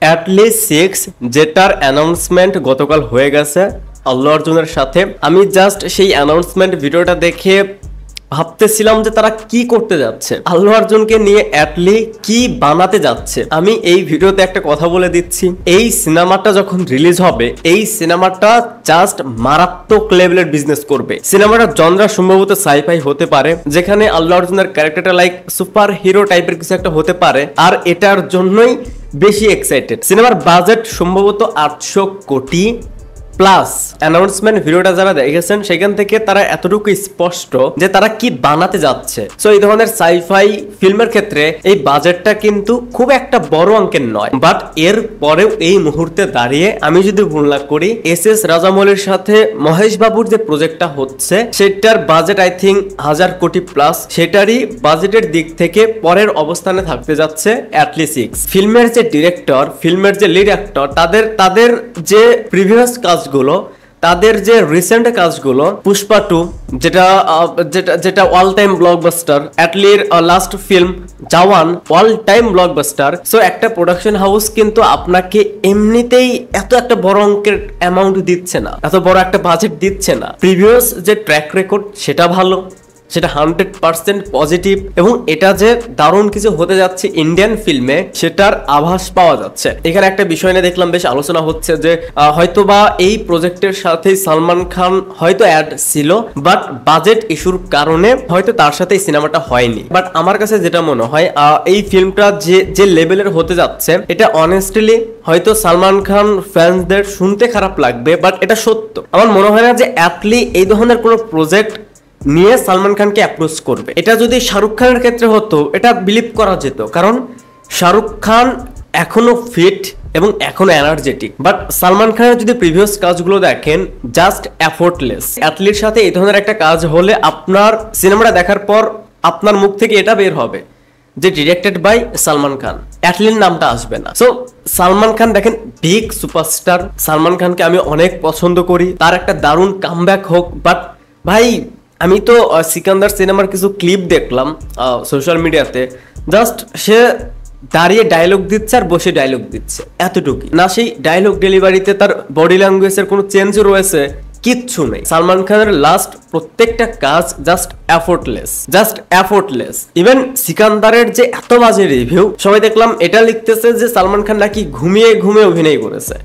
অ্যাটলি 6 যেটার অ্যানাউন্সমেন্ট গতকাল হয়ে গেছে আল্লু অর্জুনের সাথে। আমি জাস্ট সেই অ্যানাউন্সমেন্ট ভিডিওটা দেখে ভাবতেছিলাম যে তারা কি করতে যাচ্ছে, আল্লু অর্জুনকে নিয়ে অ্যাটলি কি বানাতে যাচ্ছে। আমি এই ভিডিওতে একটা কথা বলে দিচ্ছি, এই সিনেমাটা যখন রিলিজ হবে এই সিনেমাটা জাস্ট মারাত্মক লেভেলের বিজনেস করবে। সিনেমাটার জনরা সম্ভবত সাইফাই হতে পারে, যেখানে আল্লু অর্জুনের ক্যারেক্টারটা লাইক সুপার হিরো টাইপের কিছু একটা হতে পারে, আর এটার জন্যই বেশি এক্সাইটেড। সিনেমার বাজেট সম্ভবত 800 কোটি প্লাস। অ্যানাউন্সমেন্ট ভিডিওটা যারা দেখেছেন সেখান থেকে তারা এতটুকু স্পষ্ট যে তারা কি বানাতে যাচ্ছে। সো এই ধরনের সাইফাই ফিল্মের ক্ষেত্রে এই বাজেটটা কিন্তু খুব একটা বড় অঙ্কের নয়, বাট এর পরেও এই মুহূর্তে দাঁড়িয়ে আমি যদি ভুল না করি এস রাজামৌলির সাথে মহেশ বাবুর যে প্রজেক্টটা হচ্ছে সেটার বাজেট আই থিঙ্ক 1000 কোটি প্লাস। সেটারই বাজেটের দিক থেকে পরের অবস্থানে থাকতে যাচ্ছে অ্যাটলি 6। ফিল্মের যে ডিরেক্টর, ফিল্মের যে লিড অ্যাক্টর, তাদের যে প্রিভিয়াস কাজ তাদের যে রিসেন্ট কাজগুলো, পুষ্পা 2 যেটা অল টাইম ব্লকবাস্টার, অ্যাটলির last film Jawan all time blockbuster. So একটা প্রোডাকশন হাউস কিন্তু আপনাকে এমনিতেই এত একটা বড় অঙ্কের অ্যামাউন্ট দিচ্ছে না, এত বড় একটা বাজেট দিচ্ছে না। প্রিভিয়াস যে ট্র্যাক রেকর্ড সেটা ভালো, সেটা 100% পজিটিভ, এবং এটা যে দারুণ কিছু হতে যাচ্ছে ইন্ডিয়ান ফিল্মে সেটার আভাস পাওয়া যাচ্ছে। এখানে একটা বিষয় নিয়ে দেখলাম বেশ আলোচনা হচ্ছে যে হয়তোবা এই প্রজেক্টের সাথে সালমান খান হয়তো অ্যাড ছিল, বাট বাজেট ইস্যুর কারণে হয়তো তার সাথে এই সিনেমাটা হয়নি। বাট আমার কাছে যেটা মনে হয় এই ফিল্মটা যে লেভেলের হতে যাচ্ছে এটা অনেস্টলি হয়তো সালমান খান ফ্যান্সদের শুনতে খারাপ লাগবে, বাট এটা সত্য। আমার মনে হয় না যে অ্যাটলি এই ধরনের কোনো প্রজেক্ট নিয়ে সালমান খানকে অ্যাপ্রোচ করবে। এটা যদি শাহরুখ খানের ক্ষেত্রে হতো এটা বিলিভ করা যেত, কারণ শাহরুখ খান এখনো ফিট এবং এখনো এনার্জেটিক। বাট সালমান খানের যদি প্রিভিয়াস কাজগুলো দেখেন জাস্ট এফোর্টলেস। অ্যাটলির সাথে এই ধরনের একটা কাজ হলে আপনার সিনেমাটা দেখার পর আপনার মুখ থেকে এটা বের হবে যে ডিরেক্টেড বাই সালমান খান, অ্যাটলির নামটা আসবে না। সো সালমান খান দেখেন বিগ সুপারস্টার, সালমান খানকে আমি অনেক পছন্দ করি, তার একটা দারুণ কামব্যাক হোক। বাট ভাই আমি তো সিকান্দার সিনেমার কিছু ক্লিপ দেখলাম সোশ্যাল মিডিয়াতে, জাস্ট সে দাঁড়িয়ে ডায়লগ দিচ্ছে আর বসে ডায়লগ দিচ্ছে, এতটুকু না। সেই ডায়লগ ডেলিভারিতে তার বডি ল্যাঙ্গুয়েজের কোনো চেঞ্জ রয়েছে, কিচ্ছু নেই। সালমান খানের লাস্ট প্রত্যেকটা কাজ জাস্ট এফোর্টলেস। ইভেন সিকান্দারের যে এত বাজে রিভিউ, সবাই দেখলাম এটা লিখতেছে যে সালমান খান নাকি ঘুমিয়ে অভিনয় করেছে,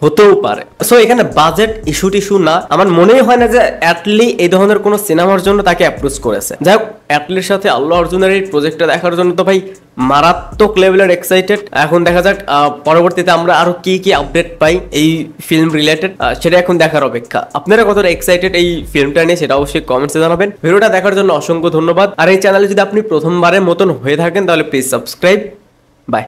হতেও পারে। সো এখানে বাজেট ইস্যু না, আমার মনেই হয় না যে অ্যাটলি এই ধরনের কোনো সিনেমার জন্য তাকে অ্যাপ্রোচ করেছে। যাই হোক, অ্যাটলির সাথে আল্লু অর্জুনের এই প্রজেক্টটা দেখার জন্য তো ভাই মারাত্মক লেভেলের এক্সাইটেড। এখন দেখা যাক পরবর্তীতে আমরা আরো কি আপডেট পাই এই ফিল্ম রিলেটেড, সেটা এখন দেখার অপেক্ষা। আপনারা কতটা এক্সাইটেড এই ফিল্মটা নিয়ে সেটা অবশ্যই কমেন্টসে জানাবেন। ভিডিওটা দেখার জন্য অসংখ্য ধন্যবাদ। আর এই চ্যানেলে যদি আপনি প্রথমবারের মতন হয়ে থাকেন তাহলে প্লিজ সাবস্ক্রাইব। বাই।